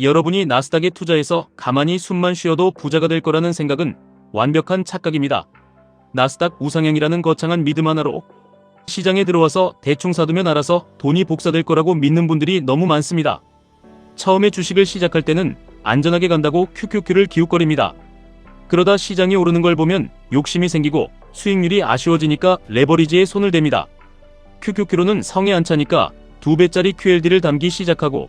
여러분이 나스닥에 투자해서 가만히 숨만 쉬어도 부자가 될 거라는 생각은 완벽한 착각입니다. 나스닥 우상향이라는 거창한 믿음 하나로 시장에 들어와서 대충 사두면 알아서 돈이 복사될 거라고 믿는 분들이 너무 많습니다. 처음에 주식을 시작할 때는 안전하게 간다고 큐큐큐를 기웃거립니다. 그러다 시장이 오르는 걸 보면 욕심이 생기고 수익률이 아쉬워지니까 레버리지에 손을 댑니다. 큐큐큐로는 성에 안 차니까 2배짜리 QLD를 담기 시작하고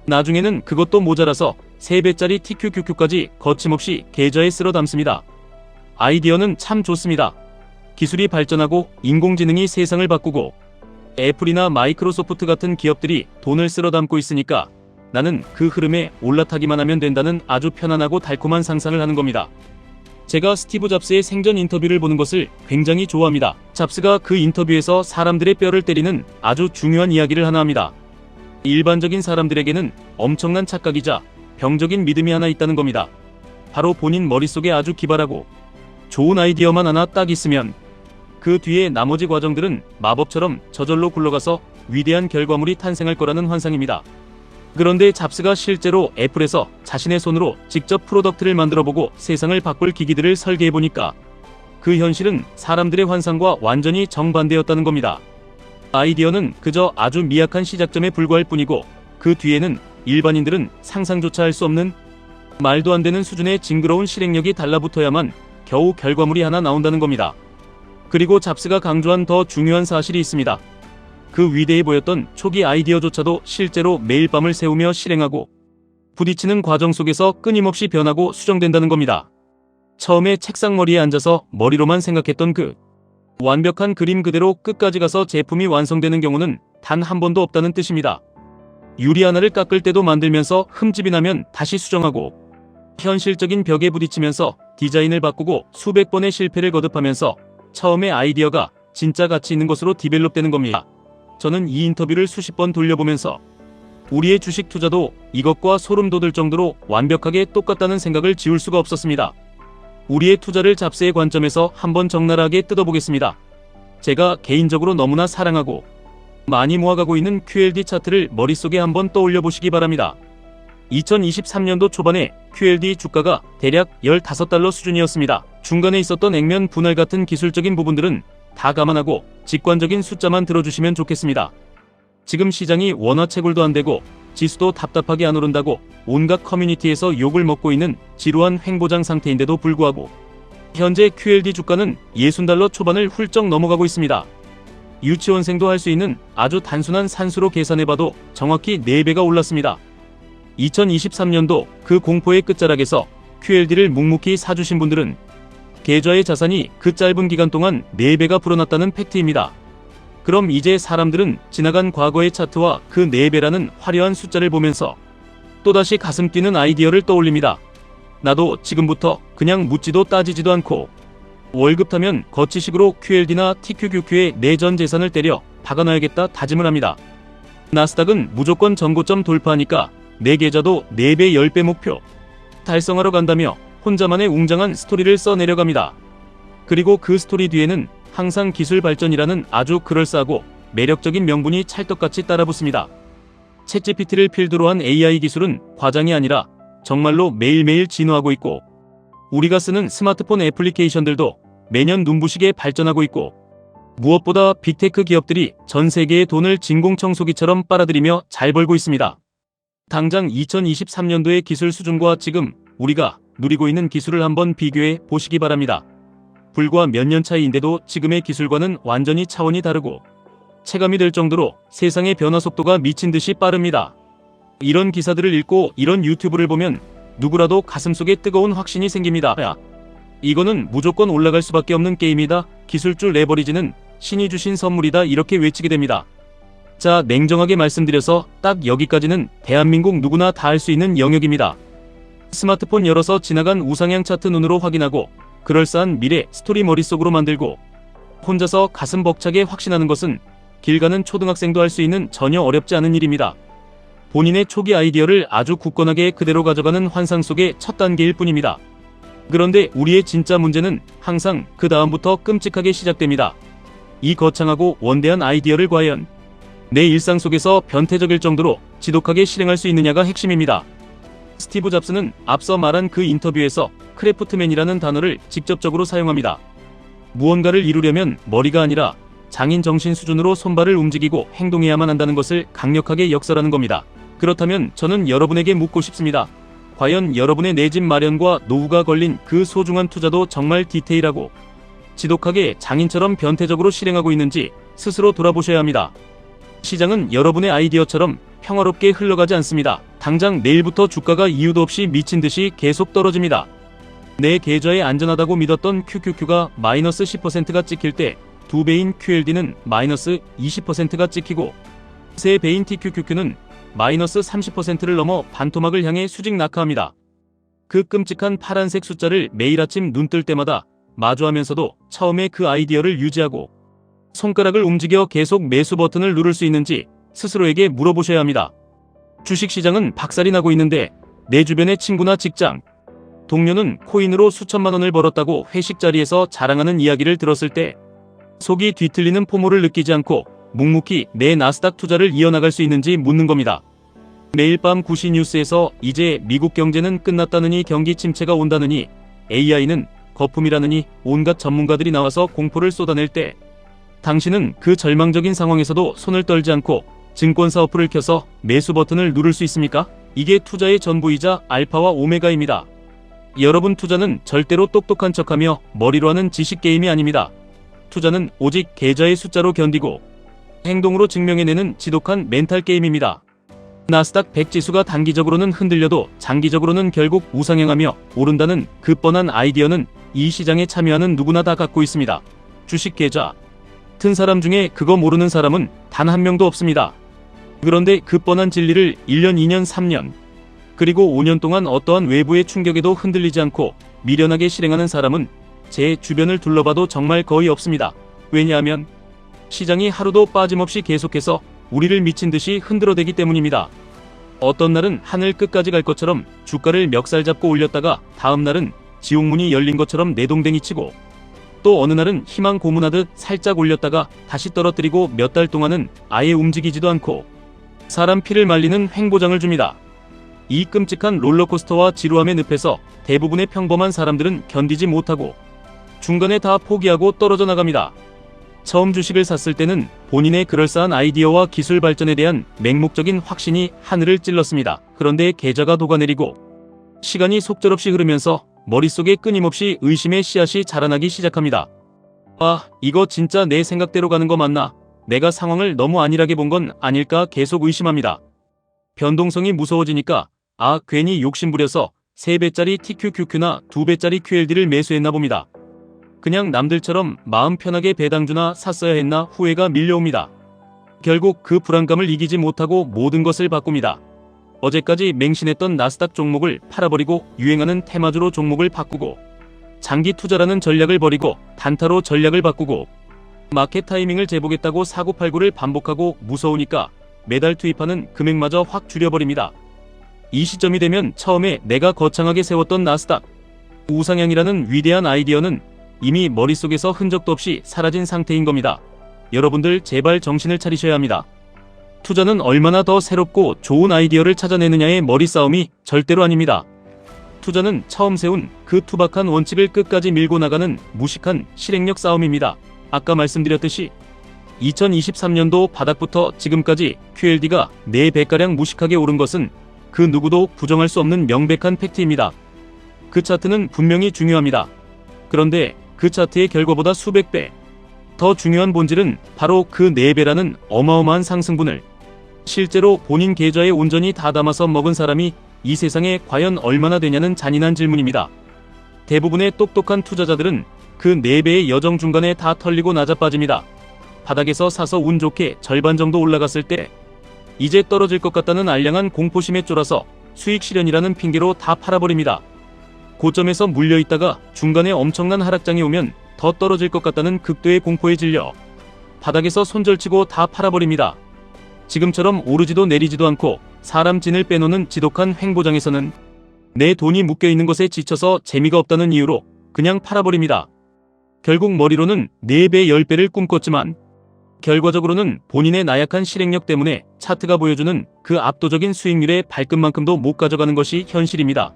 나중에는 그것도 모자라서 3배짜리 TQQQ까지 거침없이 계좌에 쓸어 담습니다. 아이디어는 참 좋습니다. 기술이 발전하고 인공지능이 세상을 바꾸고 애플이나 마이크로소프트 같은 기업들이 돈을 쓸어 담고 있으니까 나는 그 흐름에 올라타기만 하면 된다는 아주 편안하고 달콤한 상상을 하는 겁니다. 제가 스티브 잡스의 생전 인터뷰를 보는 것을 굉장히 좋아합니다. 잡스가 그 인터뷰에서 사람들의 뼈를 때리는 아주 중요한 이야기를 하나 합니다. 일반적인 사람들에게는 엄청난 착각이자 병적인 믿음이 하나 있다는 겁니다. 바로 본인 머릿속에 아주 기발하고 좋은 아이디어만 하나 딱 있으면 그 뒤에 나머지 과정들은 마법처럼 저절로 굴러가서 위대한 결과물이 탄생할 거라는 환상입니다. 그런데 잡스가 실제로 애플에서 자신의 손으로 직접 프로덕트를 만들어보고 세상을 바꿀 기기들을 설계해보니까 그 현실은 사람들의 환상과 완전히 정반대였다는 겁니다. 아이디어는 그저 아주 미약한 시작점에 불과할 뿐이고 그 뒤에는 일반인들은 상상조차 할 수 없는 말도 안 되는 수준의 징그러운 실행력이 달라붙어야만 겨우 결과물이 하나 나온다는 겁니다. 그리고 잡스가 강조한 더 중요한 사실이 있습니다. 그 위대해 보였던 초기 아이디어조차도 실제로 매일 밤을 새우며 실행하고 부딪히는 과정 속에서 끊임없이 변하고 수정된다는 겁니다. 처음에 책상머리에 앉아서 머리로만 생각했던 그 완벽한 그림 그대로 끝까지 가서 제품이 완성되는 경우는 단 한 번도 없다는 뜻입니다. 유리 하나를 깎을 때도 만들면서 흠집이 나면 다시 수정하고 현실적인 벽에 부딪히면서 디자인을 바꾸고 수백 번의 실패를 거듭하면서 처음에 아이디어가 진짜 가치 있는 것으로 디벨롭되는 겁니다. 저는 이 인터뷰를 수십 번 돌려보면서 우리의 주식 투자도 이것과 소름 돋을 정도로 완벽하게 똑같다는 생각을 지울 수가 없었습니다. 우리의 투자를 잡스의 관점에서 한번 적나라하게 뜯어보겠습니다. 제가 개인적으로 너무나 사랑하고 많이 모아가고 있는 QLD 차트를 머릿속에 한번 떠올려 보시기 바랍니다. 2023년도 초반에 QLD 주가가 대략 15달러 수준이었습니다. 중간에 있었던 액면 분할 같은 기술적인 부분들은 다 감안하고 직관적인 숫자만 들어주시면 좋겠습니다. 지금 시장이 워낙 채굴도 안 되고 지수도 답답하게 안 오른다고 온갖 커뮤니티에서 욕을 먹고 있는 지루한 횡보장 상태인데도 불구하고 현재 QLD 주가는 60달러 초반을 훌쩍 넘어가고 있습니다. 유치원생도 할 수 있는 아주 단순한 산수로 계산해봐도 정확히 4배가 올랐습니다. 2023년도 그 공포의 끝자락에서 QLD를 묵묵히 사주신 분들은 계좌의 자산이 그 짧은 기간 동안 4배가 불어났다는 팩트입니다. 그럼 이제 사람들은 지나간 과거의 차트와 그 4배라는 화려한 숫자를 보면서 또다시 가슴 뛰는 아이디어를 떠올립니다. 나도 지금부터 그냥 묻지도 따지지도 않고 월급 타면 거치식으로 QLD나 TQQQ에 내 전 재산을 때려 박아놔야겠다 다짐을 합니다. 나스닥은 무조건 전고점 돌파하니까 내 계좌도 4배 10배 목표 달성하러 간다며 혼자만의 웅장한 스토리를 써내려갑니다. 그리고 그 스토리 뒤에는 항상 기술 발전이라는 아주 그럴싸하고 매력적인 명분이 찰떡같이 따라붙습니다. 챗GPT를 필두로 한 AI 기술은 과장이 아니라 정말로 매일매일 진화하고 있고 우리가 쓰는 스마트폰 애플리케이션들도 매년 눈부시게 발전하고 있고 무엇보다 빅테크 기업들이 전 세계의 돈을 진공청소기처럼 빨아들이며 잘 벌고 있습니다. 당장 2023년도의 기술 수준과 지금 우리가 누리고 있는 기술을 한번 비교해 보시기 바랍니다. 불과 몇 년 차이인데도 지금의 기술과는 완전히 차원이 다르고 체감이 될 정도로 세상의 변화 속도가 미친 듯이 빠릅니다. 이런 기사들을 읽고 이런 유튜브를 보면 누구라도 가슴속에 뜨거운 확신이 생깁니다. 야, 이거는 무조건 올라갈 수밖에 없는 게임이다. 기술주 레버리지는 신이 주신 선물이다. 이렇게 외치게 됩니다. 자, 냉정하게 말씀드려서 딱 여기까지는 대한민국 누구나 다 할 수 있는 영역입니다. 스마트폰 열어서 지나간 우상향 차트 눈으로 확인하고 그럴싸한 미래 스토리 머릿속으로 만들고 혼자서 가슴 벅차게 확신하는 것은 길 가는 초등학생도 할 수 있는 전혀 어렵지 않은 일입니다. 본인의 초기 아이디어를 아주 굳건하게 그대로 가져가는 환상 속의 첫 단계일 뿐입니다. 그런데 우리의 진짜 문제는 항상 그 다음부터 끔찍하게 시작됩니다. 이 거창하고 원대한 아이디어를 과연 내 일상 속에서 변태적일 정도로 지독하게 실행할 수 있느냐가 핵심입니다. 스티브 잡스는 앞서 말한 그 인터뷰에서 크래프트맨이라는 단어를 직접적으로 사용합니다. 무언가를 이루려면 머리가 아니라 장인 정신 수준으로 손발을 움직이고 행동해야만 한다는 것을 강력하게 역설하는 겁니다. 그렇다면 저는 여러분에게 묻고 싶습니다. 과연 여러분의 내 집 마련과 노후가 걸린 그 소중한 투자도 정말 디테일하고 지독하게 장인처럼 변태적으로 실행하고 있는지 스스로 돌아보셔야 합니다. 시장은 여러분의 아이디어처럼 평화롭게 흘러가지 않습니다. 당장 내일부터 주가가 이유도 없이 미친 듯이 계속 떨어집니다. 내 계좌에 안전하다고 믿었던 QQQ가 마이너스 10%가 찍힐 때 2배인 QLD는 마이너스 20%가 찍히고 3배인 TQQQ는 마이너스 30%를 넘어 반토막을 향해 수직 낙하합니다. 그 끔찍한 파란색 숫자를 매일 아침 눈 뜰 때마다 마주하면서도 처음에 그 아이디어를 유지하고 손가락을 움직여 계속 매수 버튼을 누를 수 있는지 스스로에게 물어보셔야 합니다. 주식시장은 박살이 나고 있는데 내 주변의 친구나 직장, 동료는 코인으로 수천만 원을 벌었다고 회식 자리에서 자랑하는 이야기를 들었을 때 속이 뒤틀리는 포모를 느끼지 않고 묵묵히 내 나스닥 투자를 이어나갈 수 있는지 묻는 겁니다. 매일 밤 9시 뉴스에서 이제 미국 경제는 끝났다느니 경기 침체가 온다느니 AI는 거품이라느니 온갖 전문가들이 나와서 공포를 쏟아낼 때 당신은 그 절망적인 상황에서도 손을 떨지 않고 증권사 어플을 켜서 매수 버튼을 누를 수 있습니까? 이게 투자의 전부이자 알파와 오메가입니다. 여러분 투자는 절대로 똑똑한 척하며 머리로 하는 지식 게임이 아닙니다. 투자는 오직 계좌의 숫자로 견디고 행동으로 증명해내는 지독한 멘탈 게임입니다. 나스닥 100 지수가 단기적으로는 흔들려도 장기적으로는 결국 우상향하며 오른다는 그 뻔한 아이디어는 이 시장에 참여하는 누구나 다 갖고 있습니다. 주식 계좌 튼 사람 중에 그거 모르는 사람은 단 한 명도 없습니다. 그런데 그 뻔한 진리를 1년, 2년, 3년 그리고 5년 동안 어떠한 외부의 충격에도 흔들리지 않고 미련하게 실행하는 사람은 제 주변을 둘러봐도 정말 거의 없습니다. 왜냐하면 시장이 하루도 빠짐없이 계속해서 우리를 미친 듯이 흔들어대기 때문입니다. 어떤 날은 하늘 끝까지 갈 것처럼 주가를 멱살 잡고 올렸다가 다음 날은 지옥문이 열린 것처럼 내동댕이 치고 또 어느 날은 희망 고문하듯 살짝 올렸다가 다시 떨어뜨리고 몇 달 동안은 아예 움직이지도 않고 사람 피를 말리는 횡보장을 줍니다. 이 끔찍한 롤러코스터와 지루함의 늪에서 대부분의 평범한 사람들은 견디지 못하고 중간에 다 포기하고 떨어져 나갑니다. 처음 주식을 샀을 때는 본인의 그럴싸한 아이디어와 기술 발전에 대한 맹목적인 확신이 하늘을 찔렀습니다. 그런데 계좌가 녹아내리고 시간이 속절없이 흐르면서 머릿속에 끊임없이 의심의 씨앗이 자라나기 시작합니다. 아, 이거 진짜 내 생각대로 가는 거 맞나? 내가 상황을 너무 안일하게 본 건 아닐까 계속 의심합니다. 변동성이 무서워지니까 괜히 욕심부려서 3배짜리 TQQQ나 2배짜리 QLD를 매수했나 봅니다. 그냥 남들처럼 마음 편하게 배당주나 샀어야 했나 후회가 밀려옵니다. 결국 그 불안감을 이기지 못하고 모든 것을 바꿉니다. 어제까지 맹신했던 나스닥 종목을 팔아버리고 유행하는 테마주로 종목을 바꾸고 장기 투자라는 전략을 버리고 단타로 전략을 바꾸고 마켓 타이밍을 재보겠다고 사고팔고를 반복하고 무서우니까 매달 투입하는 금액마저 확 줄여버립니다. 이 시점이 되면 처음에 내가 거창하게 세웠던 나스닥 우상향이라는 위대한 아이디어는 이미 머릿속에서 흔적도 없이 사라진 상태인 겁니다. 여러분들 제발 정신을 차리셔야 합니다. 투자는 얼마나 더 새롭고 좋은 아이디어를 찾아내느냐의 머리싸움이 절대로 아닙니다. 투자는 처음 세운 그 투박한 원칙을 끝까지 밀고 나가는 무식한 실행력 싸움입니다. 아까 말씀드렸듯이 2023년도 바닥부터 지금까지 QLD가 4배가량 무식하게 오른 것은 그 누구도 부정할 수 없는 명백한 팩트입니다. 그 차트는 분명히 중요합니다. 그런데 그 차트의 결과보다 수백 배 더 중요한 본질은 바로 그 4배라는 어마어마한 상승분을 실제로 본인 계좌에 온전히 다 담아서 먹은 사람이 이 세상에 과연 얼마나 되냐는 잔인한 질문입니다. 대부분의 똑똑한 투자자들은 그 4배의 여정 중간에 다 털리고 낮아빠집니다. 바닥에서 사서 운 좋게 절반 정도 올라갔을 때 이제 떨어질 것 같다는 알량한 공포심에 쫄아서 수익 실현이라는 핑계로 다 팔아버립니다. 고점에서 물려있다가 중간에 엄청난 하락장이 오면 더 떨어질 것 같다는 극도의 공포에 질려 바닥에서 손절치고 다 팔아버립니다. 지금처럼 오르지도 내리지도 않고 사람 진을 빼놓는 지독한 횡보장에서는 내 돈이 묶여있는 것에 지쳐서 재미가 없다는 이유로 그냥 팔아버립니다. 결국 머리로는 4배, 10배를 꿈꿨지만 결과적으로는 본인의 나약한 실행력 때문에 차트가 보여주는 그 압도적인 수익률의 발끝만큼도 못 가져가는 것이 현실입니다.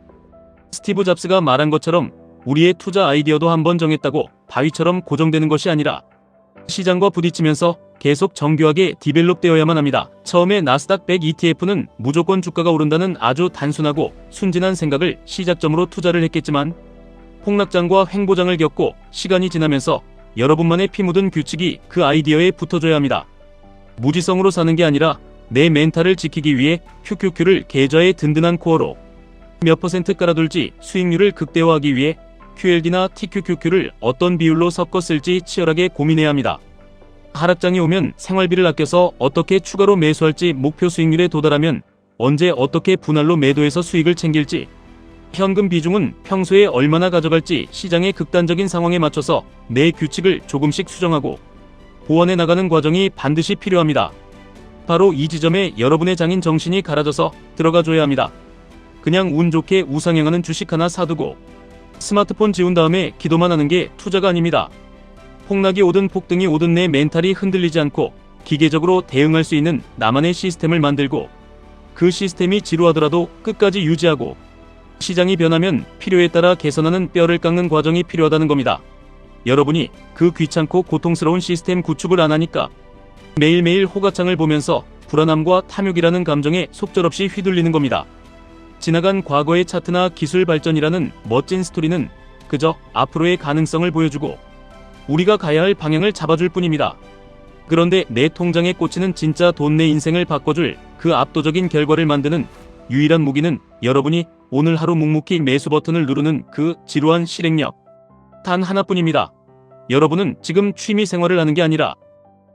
스티브 잡스가 말한 것처럼 우리의 투자 아이디어도 한번 정했다고 바위처럼 고정되는 것이 아니라 시장과 부딪히면서 계속 정교하게 디벨롭되어야만 합니다. 처음에 나스닥 100 ETF는 무조건 주가가 오른다는 아주 단순하고 순진한 생각을 시작점으로 투자를 했겠지만 폭락장과 횡보장을 겪고 시간이 지나면서 여러분만의 피 묻은 규칙이 그 아이디어에 붙어줘야 합니다. 무지성으로 사는 게 아니라 내 멘탈을 지키기 위해 QQQ를 계좌의 든든한 코어로 몇 % 깔아둘지 수익률을 극대화하기 위해 QLD나 TQQQ를 어떤 비율로 섞어 쓸지 치열하게 고민해야 합니다. 하락장이 오면 생활비를 아껴서 어떻게 추가로 매수할지, 목표 수익률에 도달하면 언제 어떻게 분할로 매도해서 수익을 챙길지, 현금 비중은 평소에 얼마나 가져갈지 시장의 극단적인 상황에 맞춰서 내 규칙을 조금씩 수정하고 보완해 나가는 과정이 반드시 필요합니다. 바로 이 지점에 여러분의 장인 정신이 갈아져서 들어가줘야 합니다. 그냥 운 좋게 우상향하는 주식 하나 사두고 스마트폰 지운 다음에 기도만 하는 게 투자가 아닙니다. 폭락이 오든 폭등이 오든 내 멘탈이 흔들리지 않고 기계적으로 대응할 수 있는 나만의 시스템을 만들고 그 시스템이 지루하더라도 끝까지 유지하고 시장이 변하면 필요에 따라 개선하는 뼈를 깎는 과정이 필요하다는 겁니다. 여러분이 그 귀찮고 고통스러운 시스템 구축을 안 하니까 매일매일 호가창을 보면서 불안함과 탐욕이라는 감정에 속절없이 휘둘리는 겁니다. 지나간 과거의 차트나 기술 발전이라는 멋진 스토리는 그저 앞으로의 가능성을 보여주고 우리가 가야 할 방향을 잡아줄 뿐입니다. 그런데 내 통장에 꽂히는 진짜 돈, 내 인생을 바꿔줄 그 압도적인 결과를 만드는 유일한 무기는 여러분이 오늘 하루 묵묵히 매수 버튼을 누르는 그 지루한 실행력 단 하나뿐입니다. 여러분은 지금 취미 생활을 하는 게 아니라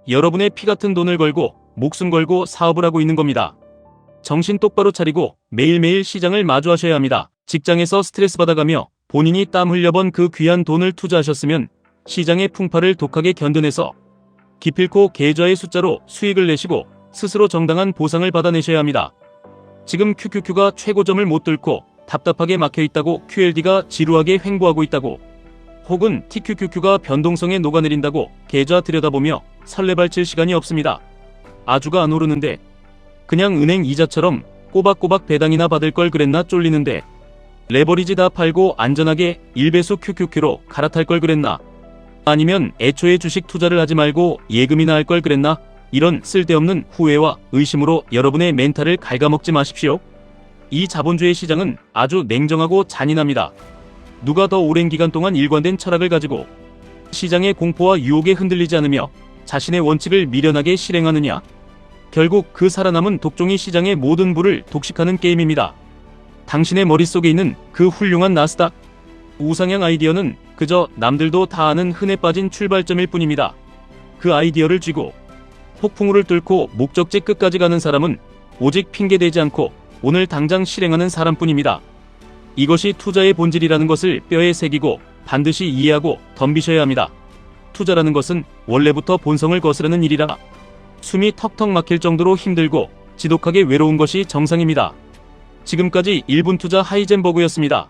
여러분의 피 같은 돈을 걸고 목숨 걸고 사업을 하고 있는 겁니다. 정신 똑바로 차리고 매일매일 시장을 마주하셔야 합니다. 직장에서 스트레스 받아가며 본인이 땀 흘려번 그 귀한 돈을 투자하셨으면 시장의 풍파를 독하게 견뎌내서 기필코 계좌의 숫자로 수익을 내시고 스스로 정당한 보상을 받아내셔야 합니다. 지금 QQQ가 최고점을 못 뚫고 답답하게 막혀있다고, QLD가 지루하게 횡보하고 있다고, 혹은 TQQQ가 변동성에 녹아내린다고 계좌 들여다보며 설레발칠 시간이 없습니다. 아주가 안 오르는데 그냥 은행 이자처럼 꼬박꼬박 배당이나 받을 걸 그랬나, 쫄리는데 레버리지 다 팔고 안전하게 1배수 QQQ로 갈아탈 걸 그랬나, 아니면 애초에 주식 투자를 하지 말고 예금이나 할 걸 그랬나, 이런 쓸데없는 후회와 의심으로 여러분의 멘탈을 갉아먹지 마십시오. 이 자본주의 시장은 아주 냉정하고 잔인합니다. 누가 더 오랜 기간 동안 일관된 철학을 가지고 시장의 공포와 유혹에 흔들리지 않으며 자신의 원칙을 미련하게 실행하느냐, 결국 그 살아남은 독종이 시장의 모든 부를 독식하는 게임입니다. 당신의 머릿속에 있는 그 훌륭한 나스닥 우상향 아이디어는 그저 남들도 다 아는 흔해 빠진 출발점일 뿐입니다. 그 아이디어를 쥐고 폭풍우를 뚫고 목적지 끝까지 가는 사람은 오직 핑계대지 않고 오늘 당장 실행하는 사람뿐입니다. 이것이 투자의 본질이라는 것을 뼈에 새기고 반드시 이해하고 덤비셔야 합니다. 투자라는 것은 원래부터 본성을 거스르는 일이라 숨이 턱턱 막힐 정도로 힘들고 지독하게 외로운 것이 정상입니다. 지금까지 1분 투자 하이젠버그였습니다.